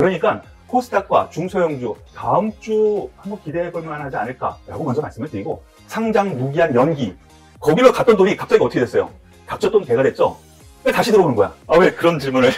그러니까 코스닥과 중소형주 다음 주 한번 기대해 볼 만하지 않을까라고 먼저 말씀을 드리고, 상장 무기한 연기, 거기로 갔던 돈이 갑자기 어떻게 됐어요? 값졌던 배가 됐죠? 왜 다시 들어오는 거야? 왜 그런 질문을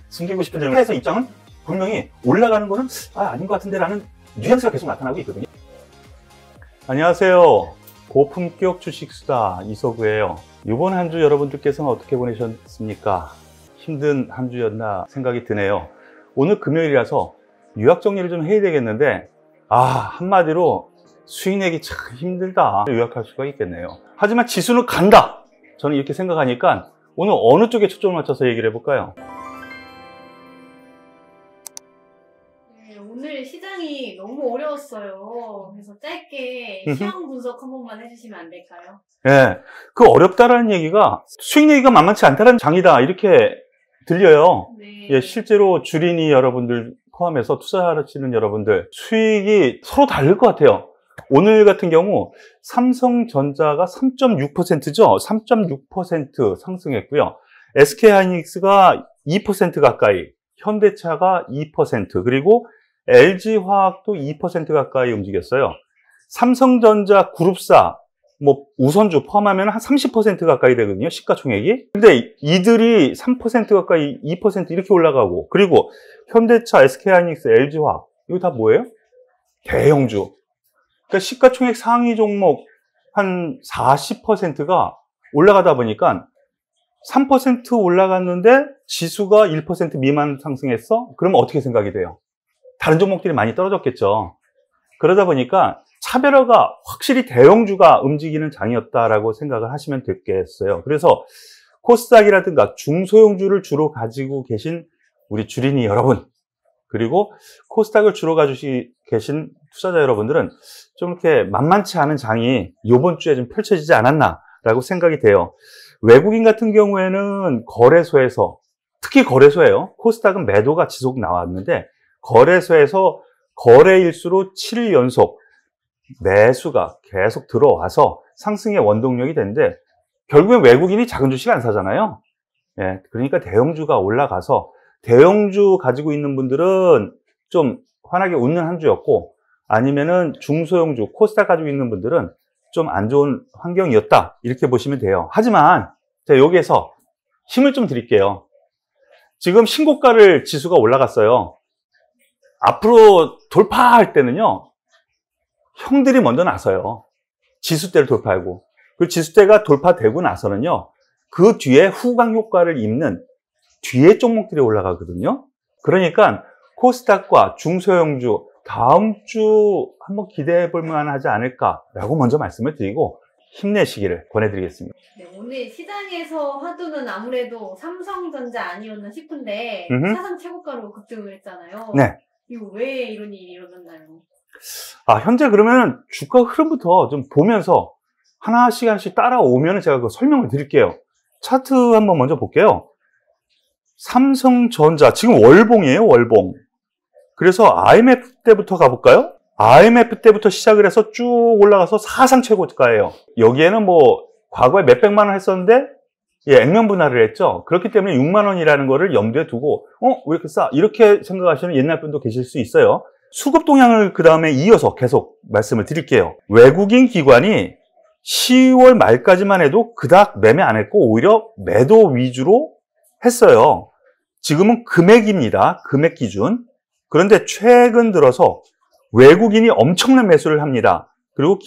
숨기고 싶은 질문을 해서 입장은 분명히 올라가는 거는 아닌 것 같은데 라는 뉘앙스가 계속 나타나고 있거든요. 안녕하세요. 고품격 주식수다 이서구예요. 이번 한 주 여러분들께서는 어떻게 보내셨습니까? 힘든 한 주였나 생각이 드네요. 오늘 금요일이라서 요약 정리를 좀 해야 되겠는데, 한마디로 수익 내기 참 힘들다 요약할 수가 있겠네요. 하지만 지수는 간다, 저는 이렇게 생각하니까 오늘 어느 쪽에 초점을 맞춰서 얘기를 해볼까요? 오늘 시장이 너무 어려웠어요. 그래서 짧게 시황 분석 한 번만 해주시면 안 될까요? 네, 그 어렵다라는 얘기가 수익 내기가 만만치 않다는 장이다 이렇게 들려요. 네. 예, 실제로 주린이 여러분들 포함해서 투자하시는 여러분들 수익이 서로 다를 것 같아요. 오늘 같은 경우 삼성전자가 3.6%죠. 3.6% 상승했고요. SK하이닉스가 2% 가까이, 현대차가 2%, 그리고 LG화학도 2% 가까이 움직였어요. 삼성전자 그룹사, 우선주 포함하면 한 30% 가까이 되거든요, 시가총액이. 근데 이들이 3% 가까이, 2% 이렇게 올라가고, 그리고 현대차, SK하이닉스, LG화학, 이거 다 뭐예요? 대형주. 그러니까 시가총액 상위 종목 한 40%가 올라가다 보니까 3% 올라갔는데 지수가 1% 미만 상승했어? 그러면 어떻게 생각이 돼요? 다른 종목들이 많이 떨어졌겠죠. 그러다 보니까 차별화가 확실히 대형주가 움직이는 장이었다라고 생각을 하시면 되겠어요. 그래서 코스닥이라든가 중소형주를 주로 가지고 계신 우리 주린이 여러분, 그리고 코스닥을 주로 가지고 계신 투자자 여러분들은 좀 이렇게 만만치 않은 장이 이번 주에 좀 펼쳐지지 않았나라고 생각이 돼요. 외국인 같은 경우에는 거래소에서, 특히 거래소예요. 코스닥은 매도가 지속 나왔는데 거래소에서 거래일수로 7일 연속 매수가 계속 들어와서 상승의 원동력이 되는데, 결국엔 외국인이 작은 주식 안 사잖아요. 예, 그러니까 대형주가 올라가서 대형주 가지고 있는 분들은 좀 환하게 웃는 한 주였고, 아니면은 중소형주 코스닥 가지고 있는 분들은 좀 안 좋은 환경이었다 이렇게 보시면 돼요. 하지만 제가 여기에서 힘을 좀 드릴게요. 지금 신고가를 지수가 올라갔어요. 앞으로 돌파할 때는요, 형들이 먼저 나서요. 지수대를 돌파하고, 그 지수대가 돌파되고 나서는요, 그 뒤에 후광 효과를 입는 뒤에 종목들이 올라가거든요. 그러니까 코스닥과 중소형주 다음 주 한번 기대해 볼 만하지 않을까라고 먼저 말씀을 드리고 힘내시기를 권해드리겠습니다. 네, 오늘 시장에서 화두는 아무래도 삼성전자 아니었나 싶은데 사상 최고가로 급등을 했잖아요. 네. 이거 왜 이런 일이 일어났나요? 현재 그러면 주가 흐름부터 좀 보면서 하나씩 따라오면 제가 그 설명을 드릴게요. 차트 한번 먼저 볼게요. 삼성전자 지금 월봉이에요, 월봉. 그래서 IMF 때부터 가볼까요? IMF 때부터 시작을 해서 쭉 올라가서 사상 최고가예요. 여기에는 과거에 몇백만 원 했었는데 액면 분할을 했죠. 그렇기 때문에 6만 원이라는 거를 염두에 두고 왜 이렇게 싸? 이렇게 생각하시는 옛날 분도 계실 수 있어요. 수급 동향을 그 다음에 이어서 계속 말씀을 드릴게요. 외국인 기관이 10월 말까지만 해도 그닥 매매 안 했고 오히려 매도 위주로 했어요. 지금은 금액입니다. 금액 기준. 그런데 최근 들어서 외국인이 엄청난 매수를 합니다. 그리고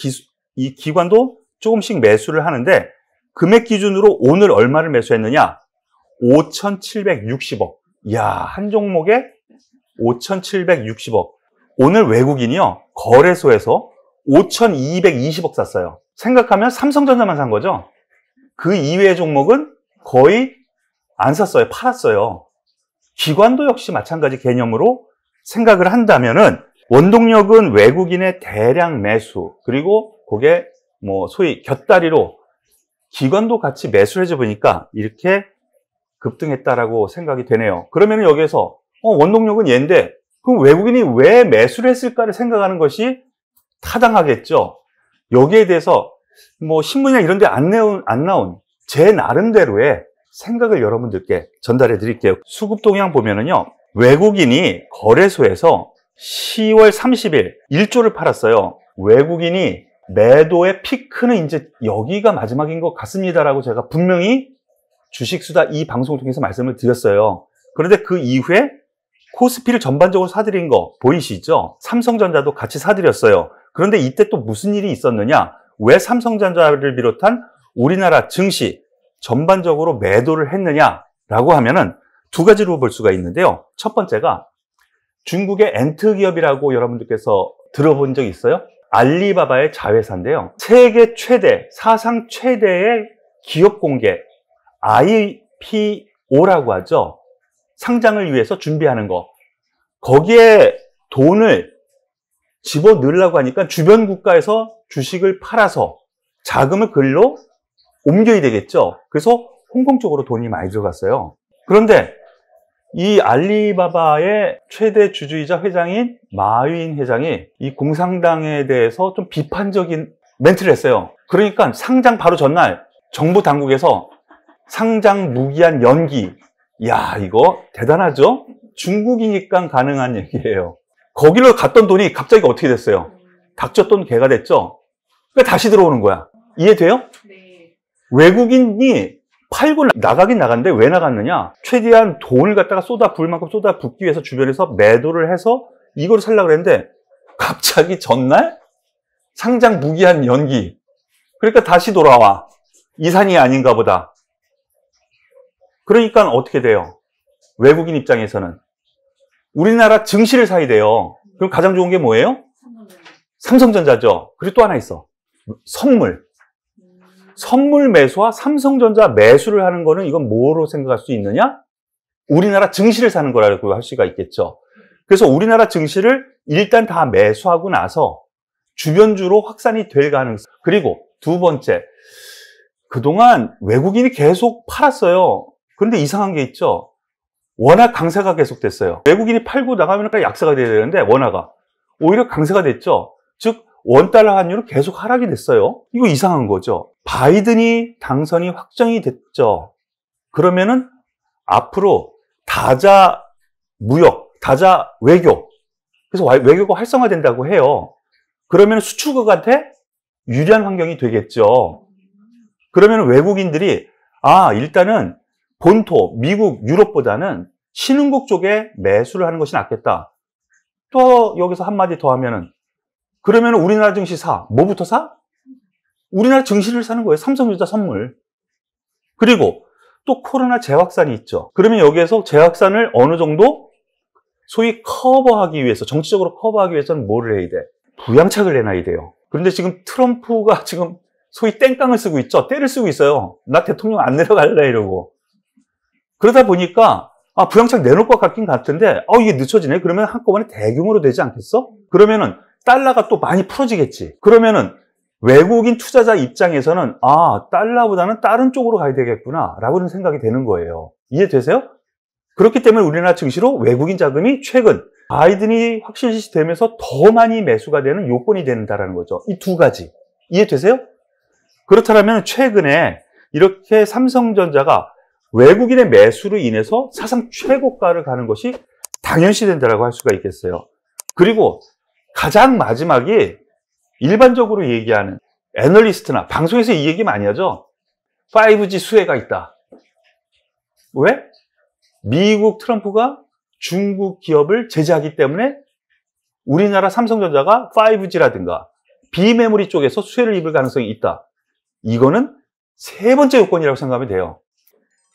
이 기관도 조금씩 매수를 하는데, 금액 기준으로 오늘 얼마를 매수했느냐? 5,760억. 이야, 한 종목에 5,760억. 오늘 외국인이요, 거래소에서 5,220억 샀어요. 생각하면 삼성전자만 산 거죠. 그 이외의 종목은 거의 안 샀어요. 팔았어요. 기관도 역시 마찬가지 개념으로 생각을 한다면은 원동력은 외국인의 대량 매수, 그리고 그게 소위 곁다리로 기관도 같이 매수를 해줘 보니까 이렇게 급등했다라고 생각이 되네요. 그러면 여기에서 원동력은 얘인데 그럼 외국인이 왜 매수를 했을까를 생각하는 것이 타당하겠죠. 여기에 대해서 신문이나 이런 데 안 나온 제 나름대로의 생각을 여러분들께 전달해 드릴게요. 수급 동향 보면은요, 외국인이 거래소에서 10월 30일 1조를 팔았어요. 외국인이 매도의 피크는 이제 여기가 마지막인 것 같습니다라고 제가 분명히 주식수다 이 방송을 통해서 말씀을 드렸어요. 그런데 그 이후에 코스피를 전반적으로 사들인 거 보이시죠? 삼성전자도 같이 사들였어요. 그런데 이때 또 무슨 일이 있었느냐? 왜 삼성전자를 비롯한 우리나라 증시 전반적으로 매도를 했느냐라고 하면은 두 가지로 볼 수가 있는데요. 첫 번째가 중국의 엔트 기업이라고 여러분들께서 들어본 적 있어요? 알리바바의 자회사인데요. 세계 최대, 사상 최대의 기업 공개 IPO라고 하죠. 상장을 위해서 준비하는 거. 거기에 돈을 집어넣으려고 하니까 주변 국가에서 주식을 팔아서 자금을 글로 옮겨야 되겠죠. 그래서 홍콩 쪽으로 돈이 많이 들어갔어요. 그런데 이 알리바바의 최대 주주이자 회장인 마윈 회장이 이 공산당에 대해서 좀 비판적인 멘트를 했어요. 그러니까 상장 바로 전날 정부 당국에서 상장 무기한 연기. 야, 이거 대단하죠? 중국이니까 가능한 얘기예요. 거기로 갔던 돈이 갑자기 어떻게 됐어요? 닥쳤던 개가 됐죠? 그러니까 다시 들어오는 거야. 이해돼요? 네. 외국인이 팔고 나가긴 나갔는데 왜 나갔느냐? 최대한 돈을 갖다가 쏟아 부을 만큼 쏟아 붓기 위해서 주변에서 매도를 해서 이걸 살려고 그랬는데 갑자기 전날 상장 무기한 연기. 그러니까 다시 돌아와. 이산이 아닌가 보다. 그러니까 어떻게 돼요? 외국인 입장에서는 우리나라 증시를 사야 돼요. 그럼 가장 좋은 게 뭐예요? 삼성전자죠. 그리고 또 하나 있어. 선물. 선물 매수와 삼성전자 매수를 하는 거는 이건 뭐로 생각할 수 있느냐? 우리나라 증시를 사는 거라고 할 수가 있겠죠. 그래서 우리나라 증시를 일단 다 매수하고 나서 주변주로 확산이 될 가능성. 그리고 두 번째, 그동안 외국인이 계속 팔았어요. 그런데 이상한 게 있죠. 워낙 강세가 계속됐어요. 외국인이 팔고 나가면 약세가 돼야 되는데 원화가 오히려 강세가 됐죠. 즉 원달러 환율은 계속 하락이 됐어요. 이거 이상한 거죠. 바이든이 당선이 확정이 됐죠. 그러면은 앞으로 다자 무역, 다자 외교, 그래서 외교가 활성화된다고 해요. 그러면 수출국한테 유리한 환경이 되겠죠. 그러면 외국인들이 일단은 본토, 미국, 유럽보다는 신흥국 쪽에 매수를 하는 것이 낫겠다. 또 여기서 한마디 더 하면은 그러면 우리나라 증시 사. 뭐부터 사? 우리나라 증시를 사는 거예요. 삼성전자 선물. 그리고 또 코로나 재확산이 있죠. 그러면 여기에서 재확산을 어느 정도 소위 커버하기 위해서, 정치적으로 커버하기 위해서는 뭐를 해야 돼? 부양책을 내놔야 돼요. 그런데 지금 트럼프가 지금 소위 땡깡을 쓰고 있죠. 때를 쓰고 있어요. 나 대통령 안 내려갈래 이러고. 그러다 보니까 부양책 내놓을 것 같긴 같은데 이게 늦춰지네. 그러면 한꺼번에 대규모로 되지 않겠어? 그러면은 달러가 또 많이 풀어지겠지. 그러면은 외국인 투자자 입장에서는 달러보다는 다른 쪽으로 가야 되겠구나 라고는 생각이 되는 거예요. 이해되세요? 그렇기 때문에 우리나라 증시로 외국인 자금이 최근 바이든이 확실시 되면서 더 많이 매수가 되는 요건이 된다는 거죠. 이 두 가지. 이해되세요? 그렇다면 최근에 이렇게 삼성전자가 외국인의 매수로 인해서 사상 최고가를 가는 것이 당연시 된다고 할 수가 있겠어요. 그리고 가장 마지막이 일반적으로 얘기하는 애널리스트나 방송에서 이 얘기 많이 하죠. 5G 수혜가 있다. 왜? 미국 트럼프가 중국 기업을 제재하기 때문에 우리나라 삼성전자가 5G라든가 비메모리 쪽에서 수혜를 입을 가능성이 있다. 이거는 세 번째 요건이라고 생각하면 돼요.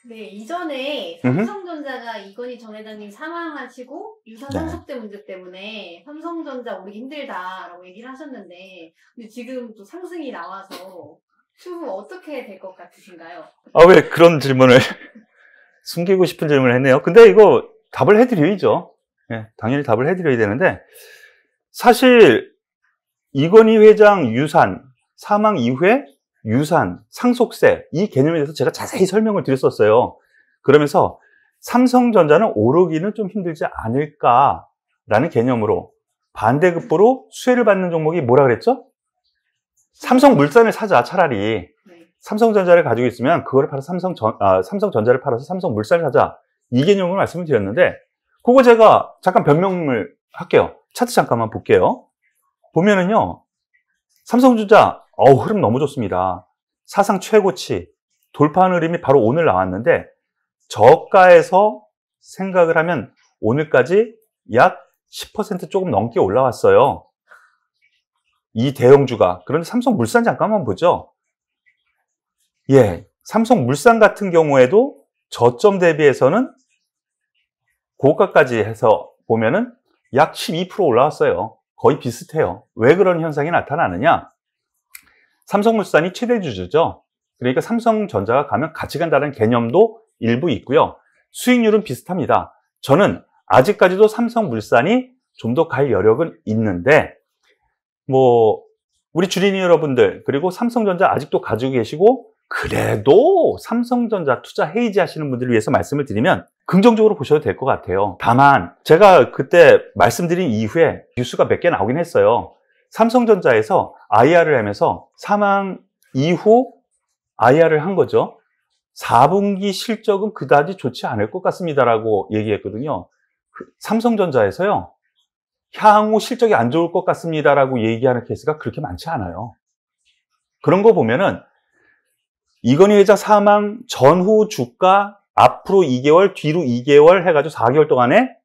네, 이전에 삼성전자가 이건희 전 회장님 사망하시고 유산 상속세 문제 때문에 삼성전자 오르기 힘들다라고 얘기를 하셨는데 근데 지금 또 상승이 나와서 추후 어떻게 될 것 같으신가요? 왜 그런 질문을 숨기고 싶은 질문을 했네요. 근데 이거 답을 해드려야죠. 네, 당연히 답을 해드려야 되는데 사실 이건희 회장 유산 사망 이후에 유산, 상속세 이 개념에 대해서 제가 자세히 설명을 드렸었어요. 그러면서 삼성전자는 오르기는 좀 힘들지 않을까라는 개념으로 반대급부로 수혜를 받는 종목이 뭐라 그랬죠? 삼성물산을 사자 차라리. 삼성전자를 가지고 있으면 그거를 팔아서 삼성전자를 팔아서 삼성물산을 사자. 이 개념으로 말씀을 드렸는데 그거 제가 잠깐 변명을 할게요. 차트 잠깐만 볼게요. 보면은요, 삼성전자, 흐름 너무 좋습니다. 사상 최고치, 돌파하는 흐름이 바로 오늘 나왔는데, 저가에서 생각을 하면 오늘까지 약 10% 조금 넘게 올라왔어요. 이 대형주가. 그런데 삼성물산 잠깐만 보죠. 예, 삼성물산 같은 경우에도 저점 대비해서는 고가까지 해서 보면은 약 12% 올라왔어요. 거의 비슷해요. 왜 그런 현상이 나타나느냐? 삼성물산이 최대 주주죠. 그러니까 삼성전자가 가면 같이 간다는 개념도 일부 있고요. 수익률은 비슷합니다. 저는 아직까지도 삼성물산이 좀 더 갈 여력은 있는데, 우리 주린이 여러분들, 그리고 삼성전자 아직도 가지고 계시고, 그래도 삼성전자 투자 헤이지 하시는 분들을 위해서 말씀을 드리면 긍정적으로 보셔도 될 것 같아요. 다만 제가 그때 말씀드린 이후에 뉴스가 몇 개 나오긴 했어요. 삼성전자에서 IR을 하면서 사망 이후 IR을 한 거죠. 4분기 실적은 그다지 좋지 않을 것 같습니다라고 얘기했거든요. 삼성전자에서요, 향후 실적이 안 좋을 것 같습니다라고 얘기하는 케이스가 그렇게 많지 않아요. 그런 거 보면은 이건희 회장 사망 전후 주가 앞으로 2개월, 뒤로 2개월 해가지고 4개월 동안에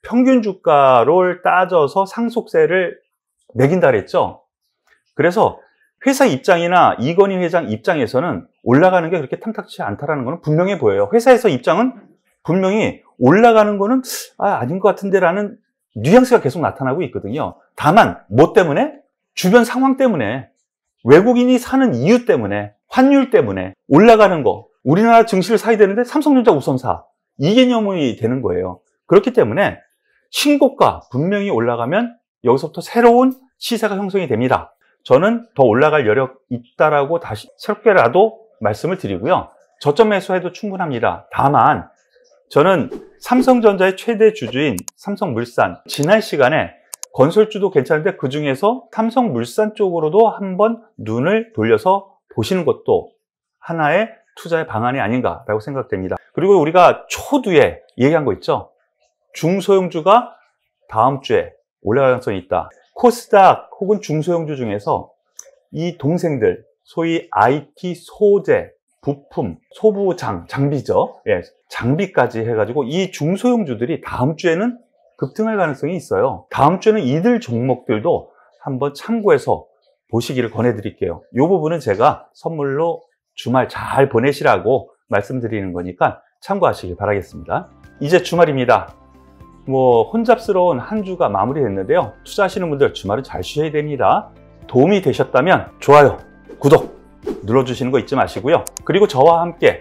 평균 주가를 따져서 상속세를 매긴다 그랬죠. 그래서 회사 입장이나 이건희 회장 입장에서는 올라가는 게 그렇게 탐탁치 않다라는 것은 분명해 보여요. 회사에서 입장은 분명히 올라가는 거는 아닌 것 같은데라는 뉘앙스가 계속 나타나고 있거든요. 다만 뭐 때문에? 주변 상황 때문에, 외국인이 사는 이유 때문에, 환율 때문에 올라가는 거, 우리나라 증시를 사야 되는데 삼성전자 우선 사, 이 개념이 되는 거예요. 그렇기 때문에 신고가 분명히 올라가면 여기서부터 새로운 시세가 형성이 됩니다. 저는 더 올라갈 여력 있다라고 다시 새롭게라도 말씀을 드리고요. 저점 매수해도 충분합니다. 다만 저는 삼성전자의 최대 주주인 삼성물산, 지난 시간에 건설주도 괜찮은데 그 중에서 삼성물산 쪽으로도 한번 눈을 돌려서 보시는 것도 하나의 투자의 방안이 아닌가라고 생각됩니다. 그리고 우리가 초두에 얘기한 거 있죠. 중소형주가 다음 주에 올라갈 가능성이 있다. 코스닥 혹은 중소형주 중에서 이 동생들, 소위 IT 소재, 부품, 소부장, 장비죠. 예, 장비까지 해가지고 이 중소형주들이 다음 주에는 급등할 가능성이 있어요. 다음 주에는 이들 종목들도 한번 참고해서 보시기를 권해드릴게요. 이 부분은 제가 선물로 주말 잘 보내시라고 말씀드리는 거니까 참고하시길 바라겠습니다. 이제 주말입니다. 혼잡스러운 한 주가 마무리됐는데요. 투자하시는 분들 주말은 잘 쉬어야 됩니다. 도움이 되셨다면 좋아요, 구독 눌러주시는 거 잊지 마시고요. 그리고 저와 함께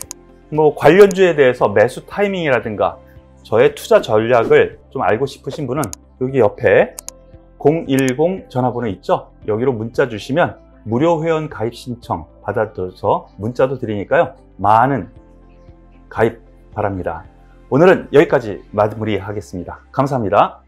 관련주에 대해서 매수 타이밍이라든가 저의 투자 전략을 좀 알고 싶으신 분은 여기 옆에 010 전화번호 있죠? 여기로 문자 주시면 무료 회원 가입 신청 받아서 문자도 드리니까요. 많은 가입 바랍니다. 오늘은 여기까지 마무리하겠습니다. 감사합니다.